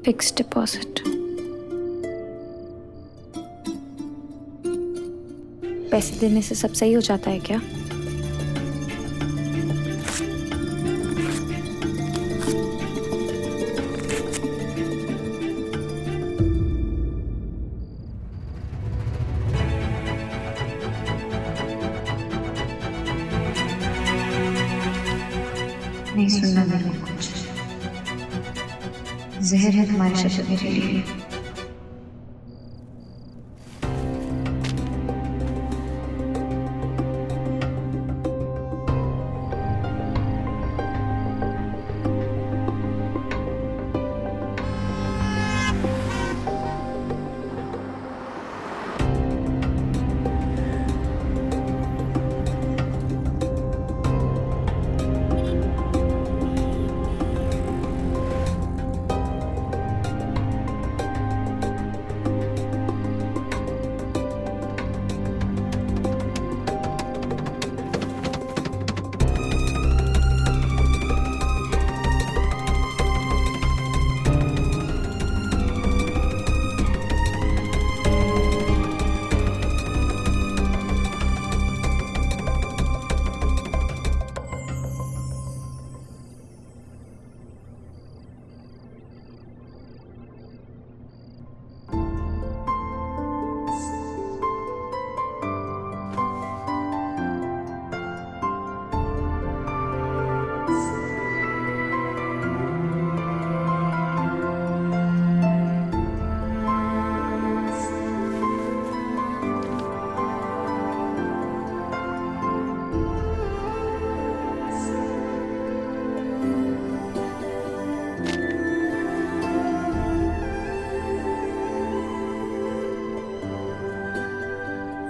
Fixed deposit. पैसे देने से सब सही हो जाता है क्या? नहीं सुनना मेरे को कुछ। जहर है तुम्हारे शब्द मेरे लिए।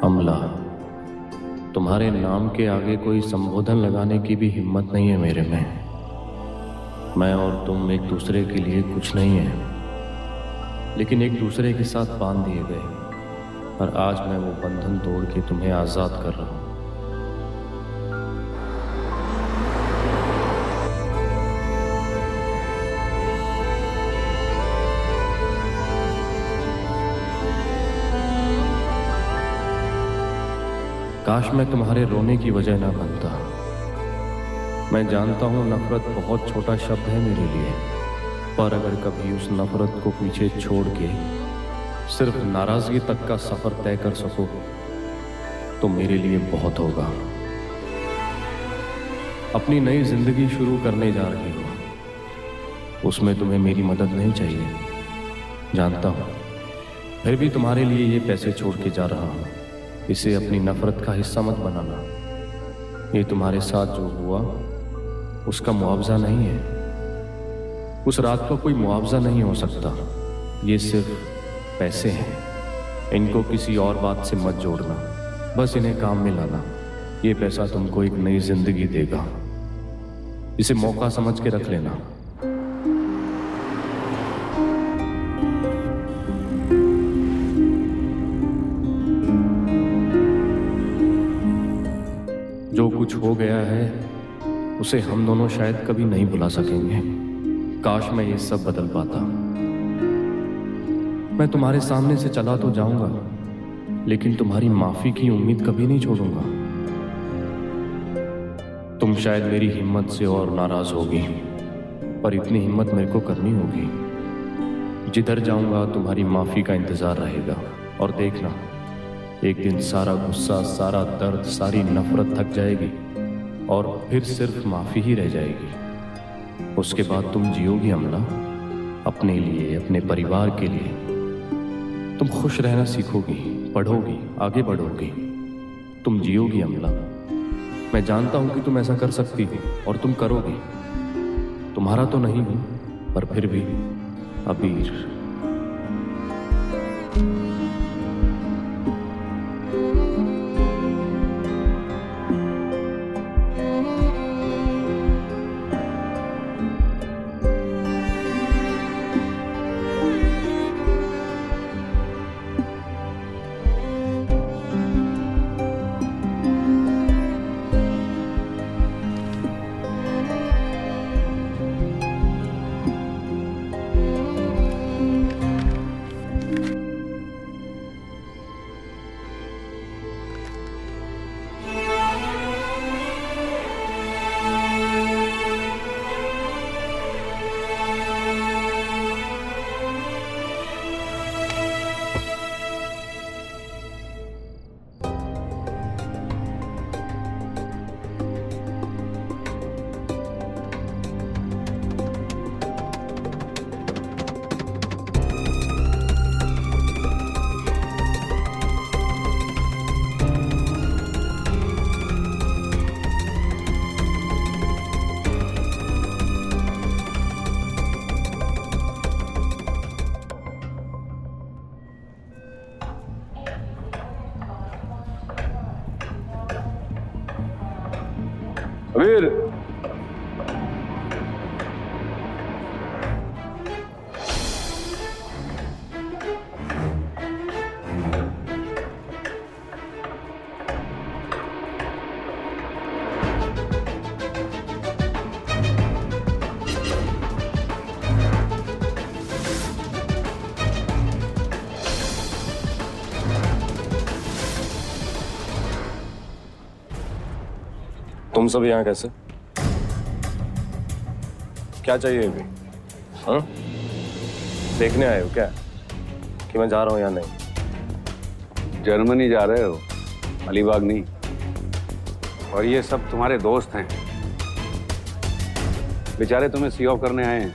अमला, तुम्हारे नाम के आगे कोई संबोधन लगाने की भी हिम्मत नहीं है मेरे में। मैं और तुम एक दूसरे के लिए कुछ नहीं है, लेकिन एक दूसरे के साथ बांध दिए गए, और आज मैं वो बंधन तोड़ के तुम्हें आजाद कर रहा हूं। काश मैं तुम्हारे रोने की वजह ना बनता। मैं जानता हूं नफरत बहुत छोटा शब्द है मेरे लिए, पर अगर कभी उस नफरत को पीछे छोड़ के सिर्फ नाराजगी तक का सफर तय कर सको तो मेरे लिए बहुत होगा। अपनी नई जिंदगी शुरू करने जा रही हो, उसमें तुम्हें मेरी मदद नहीं चाहिए, जानता हूं। फिर भी तुम्हारे लिए ये पैसे छोड़ के जा रहा हूं। इसे अपनी नफरत का हिस्सा मत बनाना। ये तुम्हारे साथ जो हुआ उसका मुआवजा नहीं है। उस रात का कोई मुआवजा नहीं हो सकता। ये सिर्फ पैसे हैं। इनको किसी और बात से मत जोड़ना, बस इन्हें काम में लाना। ये पैसा तुमको एक नई जिंदगी देगा। इसे मौका समझ के रख लेना। जो कुछ हो गया है उसे हम दोनों शायद कभी नहीं भुला सकेंगे। काश मैं ये सब बदल पाता। मैं तुम्हारे सामने से चला तो जाऊंगा, लेकिन तुम्हारी माफी की उम्मीद कभी नहीं छोड़ूंगा। तुम शायद मेरी हिम्मत से और नाराज होगी, पर इतनी हिम्मत मेरे को करनी होगी। जिधर जाऊंगा तुम्हारी माफी का इंतजार रहेगा, और देखना एक दिन सारा गुस्सा, सारा दर्द, सारी नफरत थक जाएगी और फिर सिर्फ माफी ही रह जाएगी। उसके बाद तुम जियोगी अमला, अपने लिए, अपने परिवार के लिए। तुम खुश रहना सीखोगी, पढ़ोगी, आगे बढ़ोगी। तुम जियोगी अमला। मैं जानता हूं कि तुम ऐसा कर सकती हो और तुम करोगी। तुम्हारा तो नहीं हूं, पर फिर भी। अबीर। अबीर, तुम सब यहाँ कैसे? क्या चाहिए अभी? हाँ? देखने आए हो क्या कि मैं जा रहा हूँ या नहीं? जर्मनी जा रहे हो, अलीबाग नहीं। और ये सब तुम्हारे दोस्त हैं, बेचारे तुम्हें सी ऑफ करने आए हैं।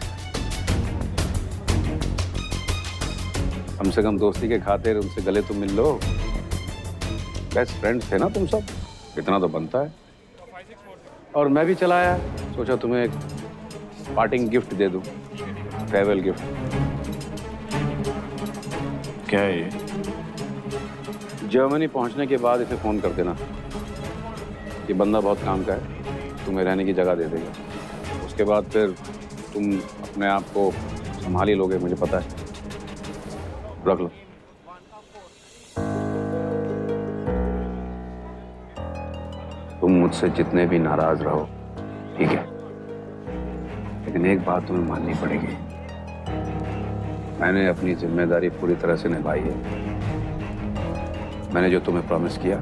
कम से कम दोस्ती के खातिर उनसे गले तो मिल लो। बेस्ट फ्रेंड्स थे ना तुम सब, इतना तो बनता है। और मैं भी चला आया, सोचा तुम्हें एक पार्टिंग गिफ्ट दे दूं, फेयरवेल गिफ्ट। क्या है ये? जर्मनी पहुंचने के बाद इसे फोन कर देना। ये बंदा बहुत काम का है, तुम्हें रहने की जगह दे देगा। उसके बाद फिर तुम अपने आप को संभाल ही लोगे, मुझे पता है। रख लो। तुम मुझसे जितने भी नाराज रहो, ठीक है, लेकिन एक बात तुम्हें माननी पड़ेगी। मैंने अपनी जिम्मेदारी पूरी तरह से निभाई है। मैंने जो तुम्हें प्रॉमिस किया,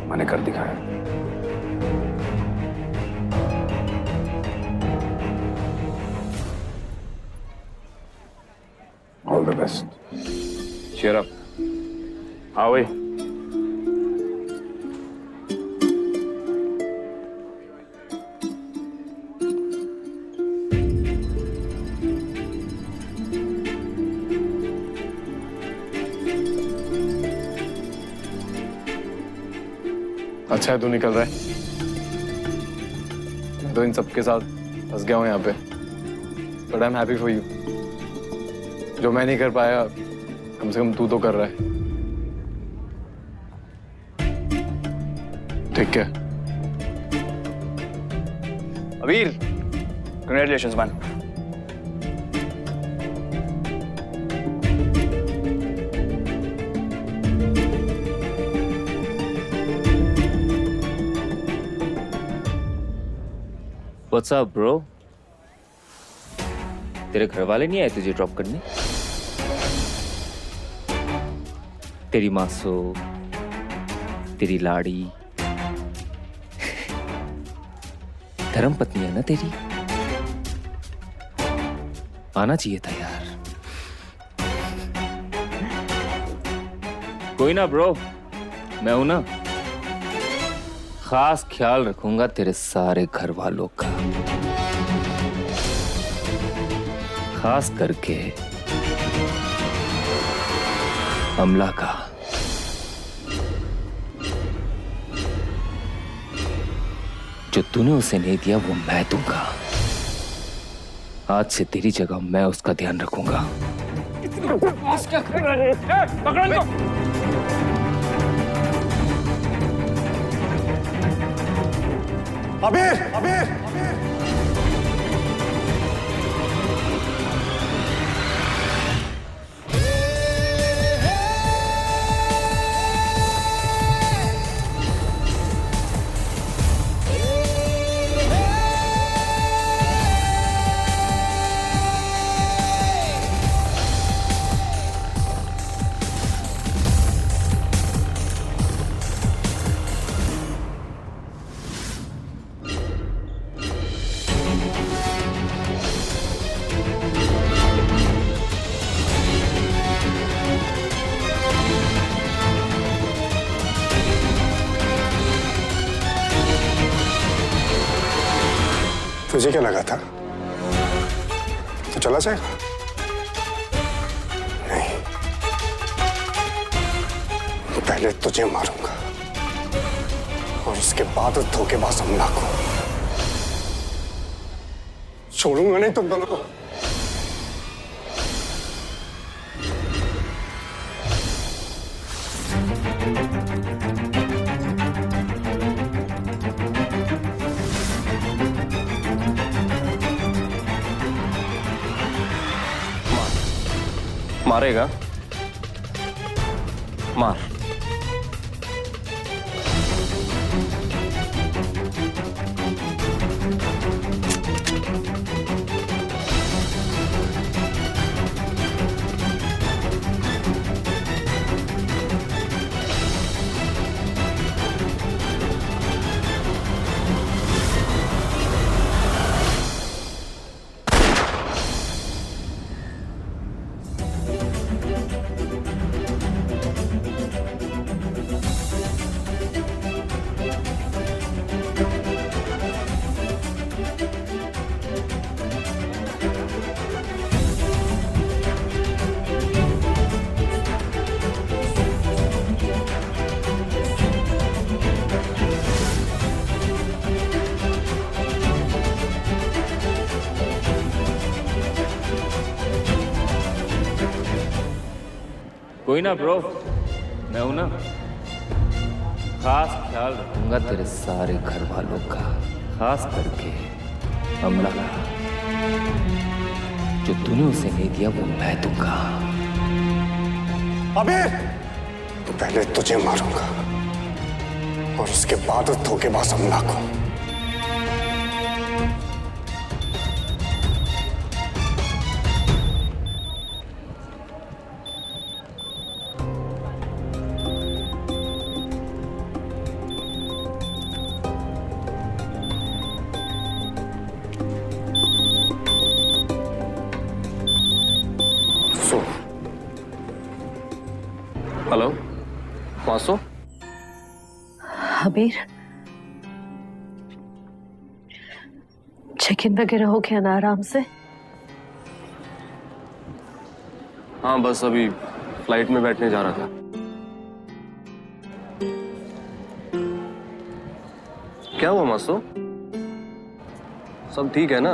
मैंने कर दिखाया। All the best. Cheer up. हाँ भाई। अच्छा है तू निकल रहा है। मैं तो इन सबके साथ फंस गया हूँ यहाँ पे, but I am happy for you. जो मैं नहीं कर पाया, कम से कम तू तो कर रहा है। ठीक है अबीर, congratulations man. What's up, bro? तेरे घर वाले नहीं आए तुझे ड्रॉप करने? तेरी मासो, तेरी लाड़ी, धर्म पत्नी है ना तेरी? आना चाहिए था यार। कोई ना ब्रो, मैं हूं ना। खास ख्याल रखूंगा तेरे सारे घर वालों का, खास करके अमला का। जो तूने उसे नहीं दिया वो मैं दूंगा। आज से तेरी जगह मैं उसका ध्यान रखूंगा। क्या कर रहे हैं? पकड़ लो। अबीर, अबीर, तुझे क्या लगा था तो चला जाएगा? नहीं, पहले तुझे मारूंगा और उसके बाद उस धोखेबाज अमला को। छोड़ूंगा नहीं तुम दोनों को। मारेगा? मार। कोई ना ब्रो, मैं हूं ना। खास ख्याल रखूंगा तेरे सारे घर वालों का, खास करके अमला का। जो तूने उसे नहीं दिया वो मैं दूंगा। अबीर, तो पहले तुझे मारूंगा और उसके बाद उस धोखेबाज अमला को। हेलो वासु? अबीर, चेक इन वगैरह हो गया ना आराम से? हाँ बस अभी फ्लाइट में बैठने जा रहा था। क्या हुआ मासू? सब ठीक है ना?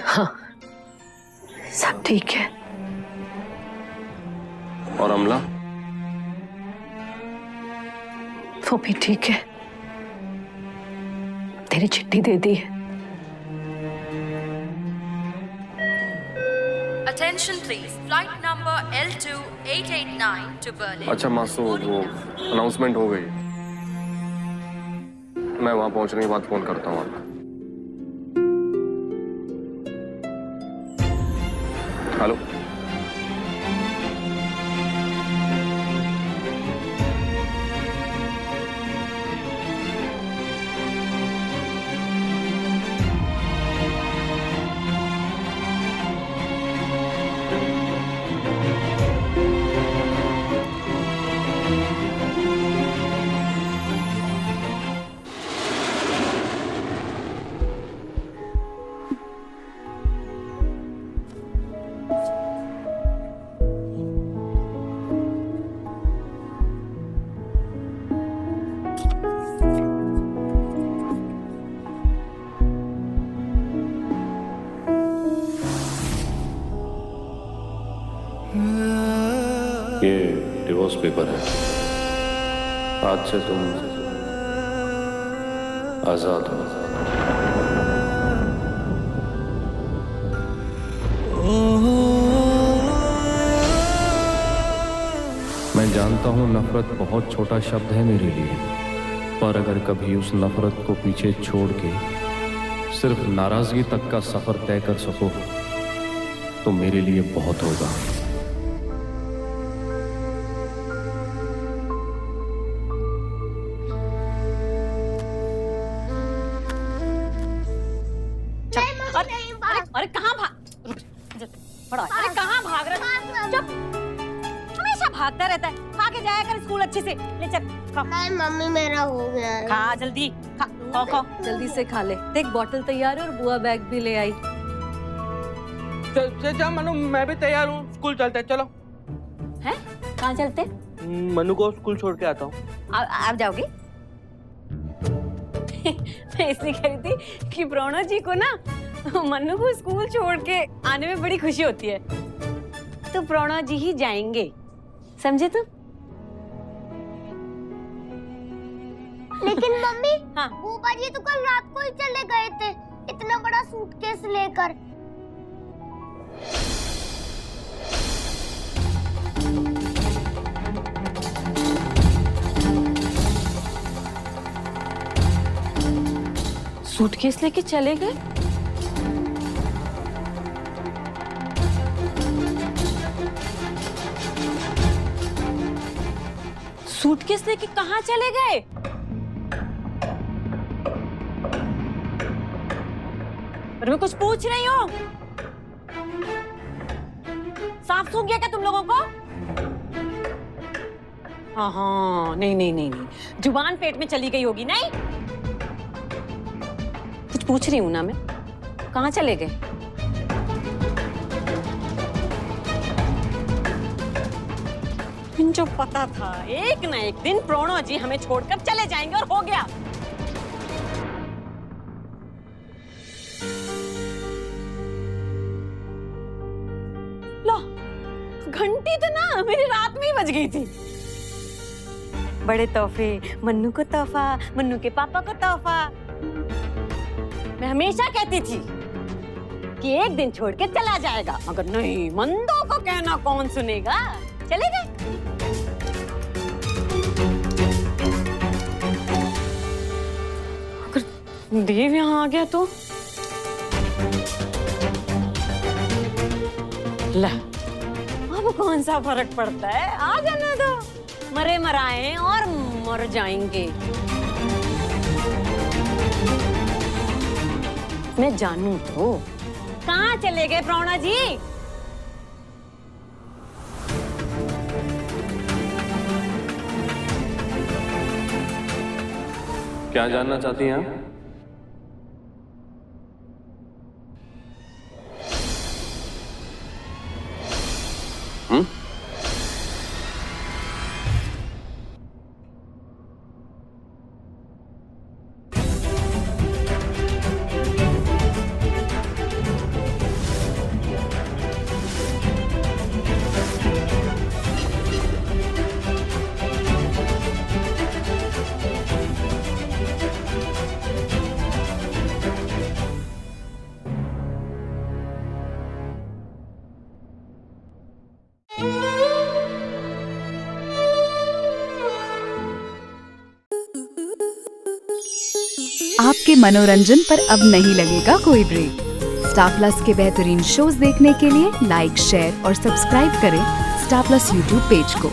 हाँ, सब ठीक है। और अमला? वो भी ठीक है। तेरी चिट्ठी दे दी है। Attention please, flight number L2889 to Berlin. अच्छा मासू, वो अनाउंसमेंट हो गई। मैं वहां पहुंचने के बाद फोन करता हूँ आपको। हेलो? ये डिवोर्स पेपर है। आज से तुम आजाद हो। मैं जानता हूं नफरत बहुत छोटा शब्द है मेरे लिए, पर अगर कभी उस नफरत को पीछे छोड़ के सिर्फ नाराजगी तक का सफर तय कर सको तो मेरे लिए बहुत होगा। अरे कहाँ भाग, अरे कहाँ भाग रहा है? चुप, हमेशा भागता रहता है। खा के जाया कर स्कूल अच्छे से। ले चल खा। नहीं मम्मी, मेरा हो गया है। खा जल्दी, खा खा खा। जल्दी से खा ले। देख बॉटल तैयार है और बुआ बैग भी ले आई। चल मनु, मैं भी तैयार हूँ। स्कूल चलते हैं, चलो। हैं? कहाँ चलते? मनु को स्कूल छोड़ के आता हूँ। आप जाओगे? मैं इसलिए कह रही थी कि प्रणव जी को ना मनु को स्कूल छोड़ के आने में बड़ी खुशी होती है, तो प्रणव जी ही जाएंगे, समझे तुम? लेकिन मम्मी, हाँ? बुआ जी तो कल रात को ही चले गए थे, इतना बड़ा सूटकेस लेकर। सूटकेस लेके चले गए। सूटकेस लेके कहाँ चले गए? पर मैं कुछ पूछ रही हूँ। साफ सूख गया क्या तुम लोगों को? हाँ, नहीं, जुबान पेट में चली गई होगी। नहीं, कुछ पूछ रही हूँ ना मैं। कहाँ चले गए? जो पता था एक ना एक दिन प्रणव जी हमें छोड़कर चले जाएंगे, और हो गया। लो, घंटी तो ना मेरी रात में ही बज गई थी। बड़े तोहफे, मन्नू को तोहफा, मन्नू के पापा को तोहफा। मैं हमेशा कहती थी कि एक दिन छोड़ के चला जाएगा, मगर नहीं, मंदो को कहना कौन सुनेगा। चले गए। अगर देव यहाँ आ गया तो ला, अब कौन सा फर्क पड़ता है, आ जाना दो। मरे मराए और मर जाएंगे। मैं जानू तो। कहाँ चले गए प्रणव जी? क्या जानना चाहती हैं आप? आपके मनोरंजन पर अब नहीं लगेगा कोई ब्रेक। स्टार प्लस के बेहतरीन शोज देखने के लिए लाइक, शेयर और सब्सक्राइब करें स्टार प्लस यूट्यूब पेज को।